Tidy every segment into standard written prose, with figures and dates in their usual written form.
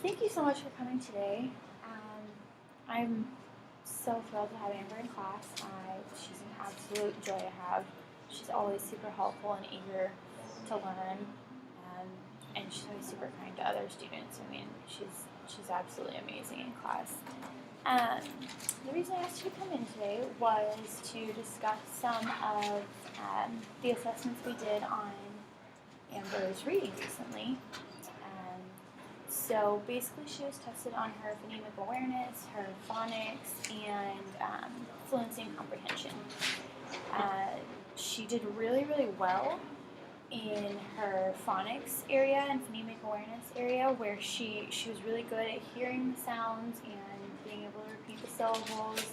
Thank you so much for coming today. I'm so thrilled to have Amber in class. She's an absolute joy to have. She's always super helpful and eager to learn, and she's always super kind to other students. I mean, she's absolutely amazing in class. Um, the reason I asked you to come in today was to discuss some of the assessments we did on Amber's reading recently. So basically she was tested on her phonemic awareness, her phonics, and fluency and comprehension. She did really, really well in her phonics area and phonemic awareness area, where she was really good at hearing the sounds and being able to repeat the syllables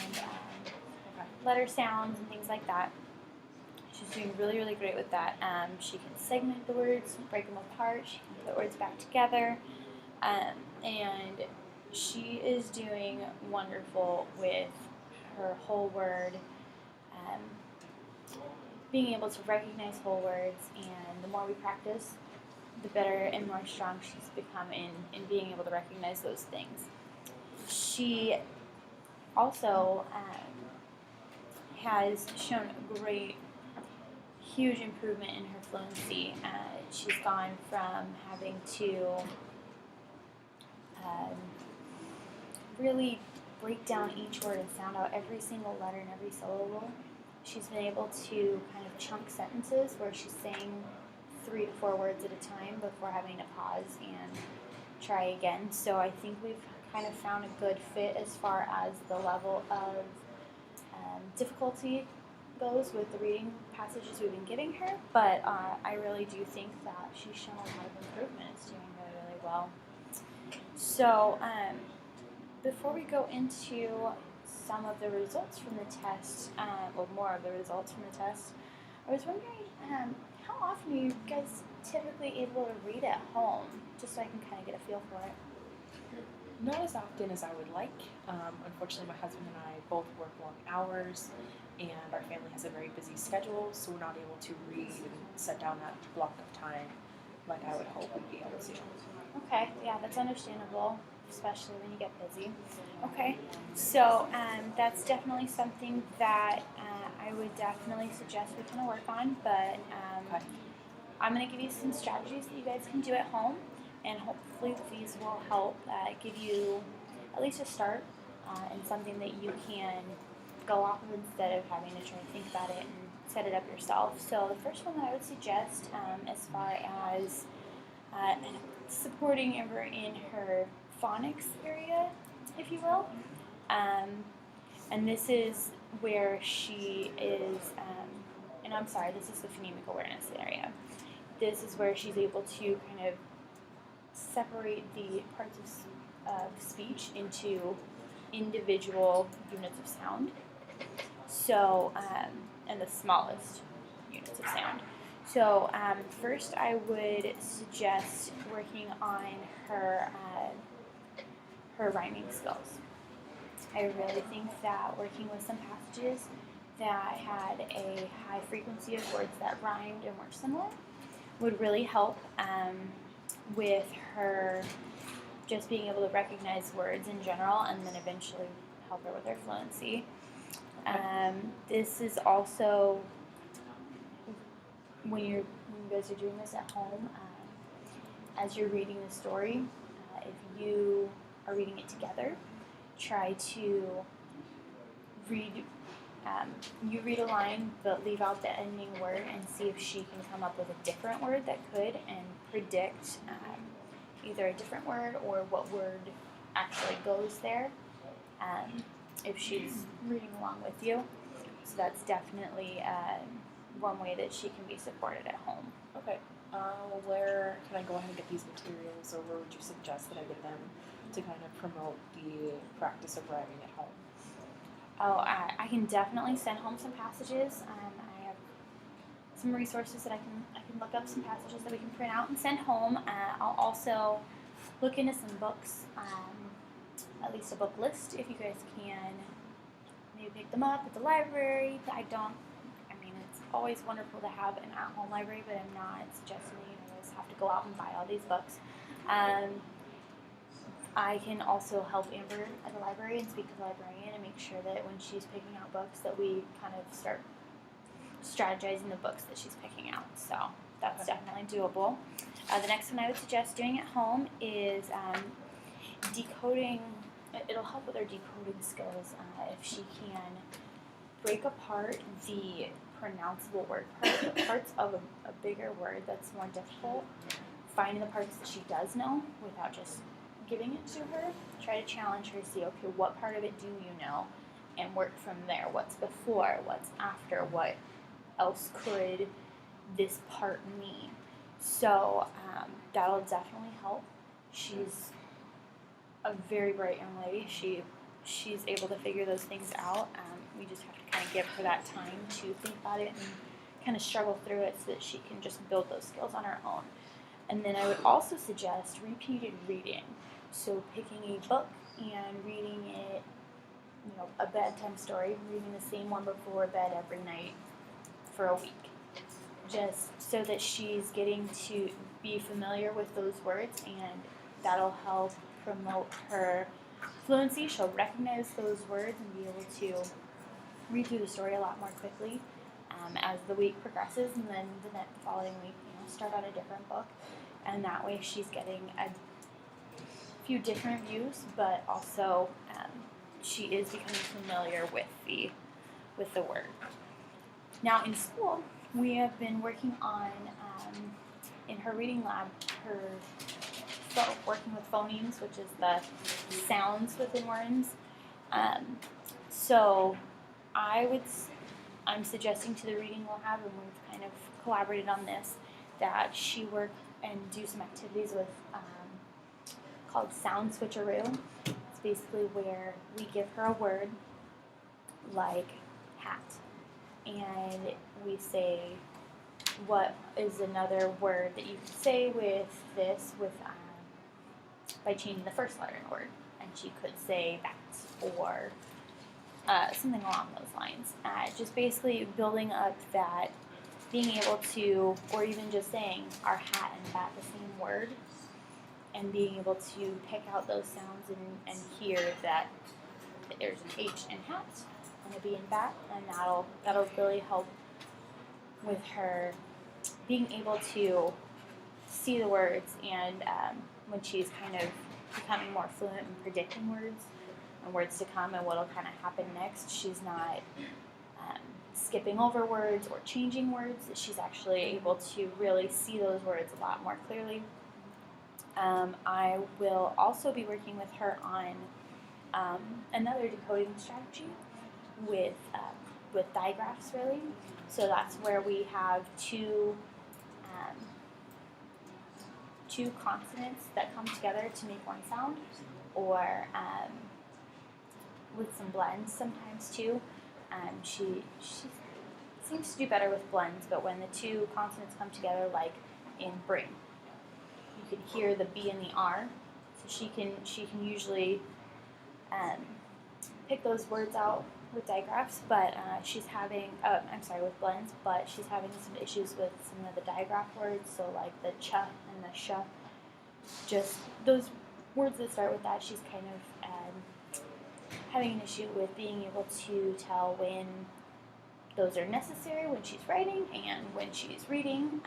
and letter sounds and things like that. She's doing really, really great with that. She can segment the words, break them apart, she can put words back together, and she is doing wonderful with her whole word, being able to recognize whole words, and the more we practice, the better and more strong she's become in being able to recognize those things. She also has shown great huge improvement in her fluency. She's gone from having to really break down each word and sound out every single letter and every syllable. She's been able to kind of chunk sentences where she's saying 3 to 4 words at a time before having to pause and try again. So I think we've kind of found a good fit as far as the level of difficulty goes with the reading passages we've been giving her, but I really do think that she's shown a lot of improvement. It's doing really, really well. So before we go into some of the results from the test, or more of the results from the test, I was wondering how often are you guys typically able to read at home, just so I can kind of get a feel for it? Not as often as I would like. Unfortunately, my husband and I both work long hours, and our family has a very busy schedule, so we're not able to read and set down that block of time like I would hope we'd be able to. Okay, yeah, that's understandable, especially when you get busy. Okay, so that's definitely something that I would definitely suggest we kind of work on, but I'm going to give you some strategies that you guys can do at home, and hopefully these will help give you at least a start and something that you can go off of instead of having to try to think about it and set it up yourself. So the first one that I would suggest, as far as supporting Amber in her phonics area, if you will, and this is where she is, and I'm sorry, this is the phonemic awareness area. This is where she's able to kind of separate the parts of speech into individual units of sound. So, and the smallest units of sound. So, first I would suggest working on her rhyming skills. I really think that working with some passages that had a high frequency of words that rhymed and were similar would really help with her just being able to recognize words in general, and then eventually help her with her fluency. This is also, when you guys are doing this at home, as you're reading the story, if you are reading it together, try to read, you read a line but leave out the ending word and see if she can come up with a different word that could, and predict either a different word or what word actually goes there, if she's reading along with you. So that's definitely one way that she can be supported at home. Okay. Where can I go ahead and get these materials, or where would you suggest that I get them to kind of promote the practice of writing at home? Oh, I can definitely send home some passages. I have some resources that I can look up some passages that we can print out and send home. I'll also look into some books, at least a book list, if you guys can maybe pick them up at the library. It's always wonderful to have an at-home library, but I'm not suggesting that you always have to go out and buy all these books. I can also help Amber at the library and speak to the librarian and make sure that when she's picking out books that we kind of start strategizing the books that she's picking out. So that's definitely doable. The next one I would suggest doing at home is decoding. It'll help with her decoding skills if she can break apart the pronounceable word parts of a bigger word that's more difficult, finding the parts that she does know without just giving it to her. Try to challenge her to see, okay, what part of it do you know, and work from there. What's before, what's after, what else could this part mean? So that'll definitely help. She's a very bright young lady. She's able to figure those things out. We just have to kind of give her that time to think about it and kind of struggle through it so that she can just build those skills on her own. And then I would also suggest repeated reading. So picking a book and reading it, a bedtime story, reading the same one before bed every night for a week. Just so that she's getting to be familiar with those words, and that'll help promote her fluency. She'll recognize those words and be able to read through the story a lot more quickly as the week progresses, and then the following week, start on a different book, and that way she's getting a few different views, but also she is becoming familiar with the word. Now in school, we have been working on in her reading lab, working with phonemes, which is the sounds within words. So I'm suggesting to the reading lab, and we've kind of collaborated on this, that she work and do some activities with called sound switcheroo. It's basically where we give her a word like hat, and we say, what is another word that you could say with this by changing the first letter in the word, and she could say bat or something along those lines. Just basically building up that, being able to, or even just saying our hat and bat the same word, and being able to pick out those sounds and hear that there's an H in hat and a B in bat, and that'll really help with her being able to see the words, and when she's kind of becoming more fluent in predicting words and words to come and what'll kind of happen next, she's not skipping over words or changing words. She's actually able to really see those words a lot more clearly. I will also be working with her on another decoding strategy with digraphs, really. So that's where we have two consonants that come together to make one sound, or with some blends sometimes too. She seems to do better with blends, but when the two consonants come together, like in bring, you can hear the B and the R. So she can usually pick those words out with digraphs, but she's having, with blends, but she's having some issues with some of the digraph words, so like the ch and the sh. Just those words that start with that, she's kind of having an issue with being able to tell when those are necessary, when she's writing and when she's reading,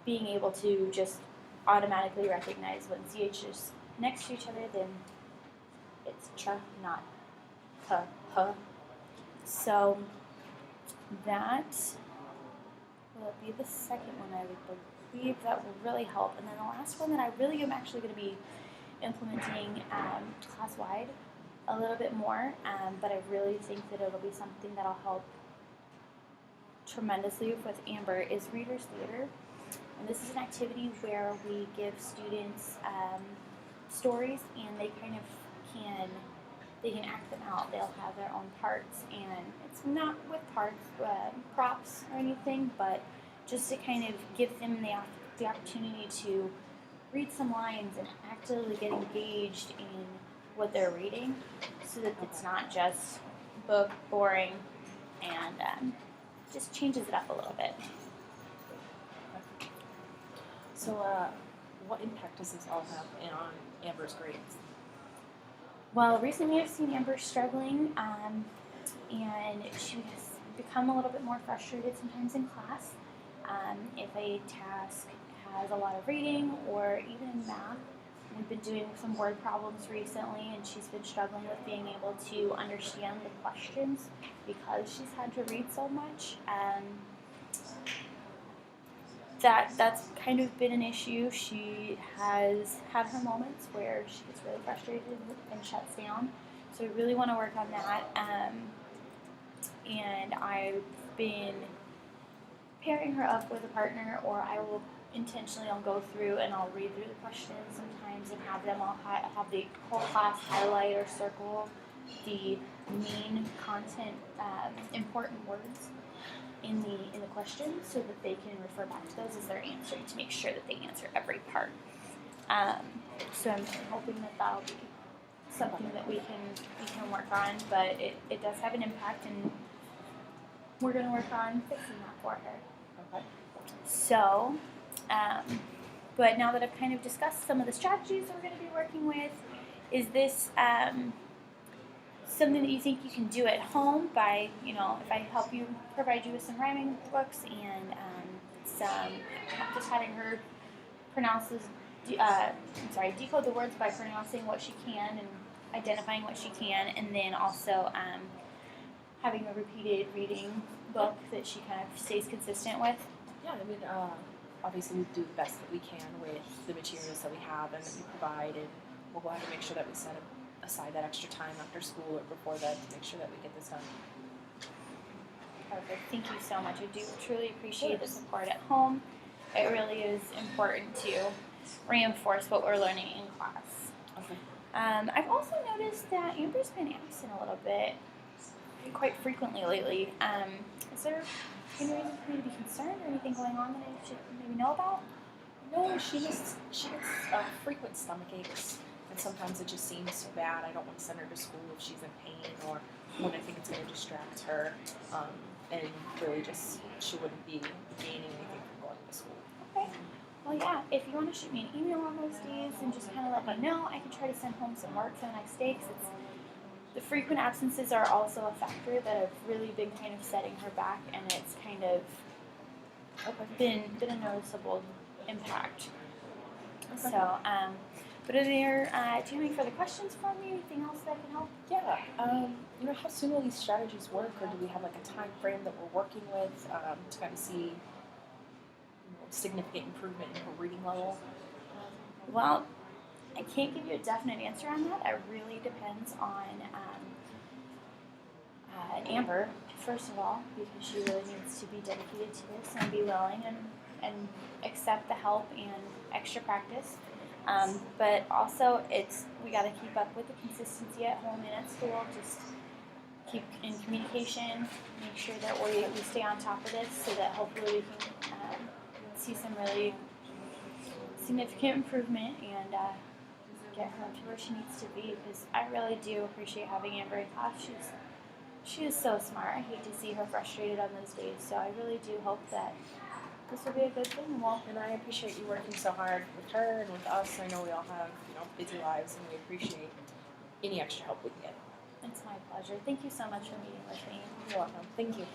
being able to just automatically recognize when CH is next to each other, then it's ch, not h. So that will be the second one I would believe that will really help. And then the last one that I really am actually going to be implementing class-wide a little bit more, but I really think that it'll be something that'll help tremendously with Amber, is Reader's Theater. And this is an activity where we give students stories, and they kind of can act them out. They'll have their own parts, and it's not with props or anything, but just to kind of give them the opportunity to read some lines and actively get engaged in what they're reading, so that it's not just book, boring, and just changes it up a little bit. So what impact does this all have on Amber's grades? Well, recently I've seen Amber struggling, and she has become a little bit more frustrated sometimes in class. If a task has a lot of reading, or even in math, we've been doing some word problems recently, and she's been struggling with being able to understand the questions because she's had to read so much. That's kind of been an issue. She has had her moments where she gets really frustrated and shuts down. So we really want to work on that. And I've been pairing her up with a partner, or I will intentionally, I'll go through and I'll read through the questions sometimes and have them all have the whole class highlight or circle the main content, important words in the question, so that they can refer back to those as their answer to make sure that they answer every part. So I'm hoping that that'll be something that we can work on, but it does have an impact, and we're going to work on fixing that for her. Okay. So, but now that I've kind of discussed some of the strategies that we're going to be working with, is this something that you think you can do at home by, if I help you, provide you with some rhyming books and some, just having her decode the words by pronouncing what she can and identifying what she can, and then also having a repeated reading book that she kind of stays consistent with? Yeah, I mean, obviously we do the best that we can with the materials that we have and that we provide, and we'll go ahead and make sure that we set aside that extra time after school or before that to make sure that we get this done. Perfect. Thank you so much. I do truly appreciate the support at home. It really is important to reinforce what we're learning in class. Okay. I've also noticed that Amber's been absent a little bit, quite frequently lately. Is there any reason for me to be concerned, or anything going on that I should maybe know about? No, she gets frequent stomach aches, and sometimes it just seems so bad. I don't want to send her to school if she's in pain, or when I think it's going to distract her, and really just she wouldn't be gaining anything from going to school. Okay. Well, yeah, if you want to shoot me an email on those days and just kind of let me know, I can try to send home some work for the next day, because the frequent absences are also a factor that have really been kind of setting her back, and it's kind of been a noticeable impact. Okay. So, but are there, do you have any further questions for me? Anything else that can help? Yeah. How soon will these strategies work, or do we have like a time frame that we're working with to kind of see significant improvement in her reading level? Well, I can't give you a definite answer on that. It really depends on Amber, first of all, because she really needs to be dedicated to this and be willing and accept the help and extra practice. But also, we got to keep up with the consistency at home and at school. Just keep in communication, make sure that we stay on top of this, so that hopefully we can see some really significant improvement and get her to where she needs to be. Because I really do appreciate having Amber in class. She is so smart. I hate to see her frustrated on those days. So I really do hope that this will be a good thing. And I appreciate you working so hard with her and with us. I know we all have busy lives, and we appreciate any extra help we can get. It's my pleasure. Thank you so much for meeting with me. You're welcome. Thank you.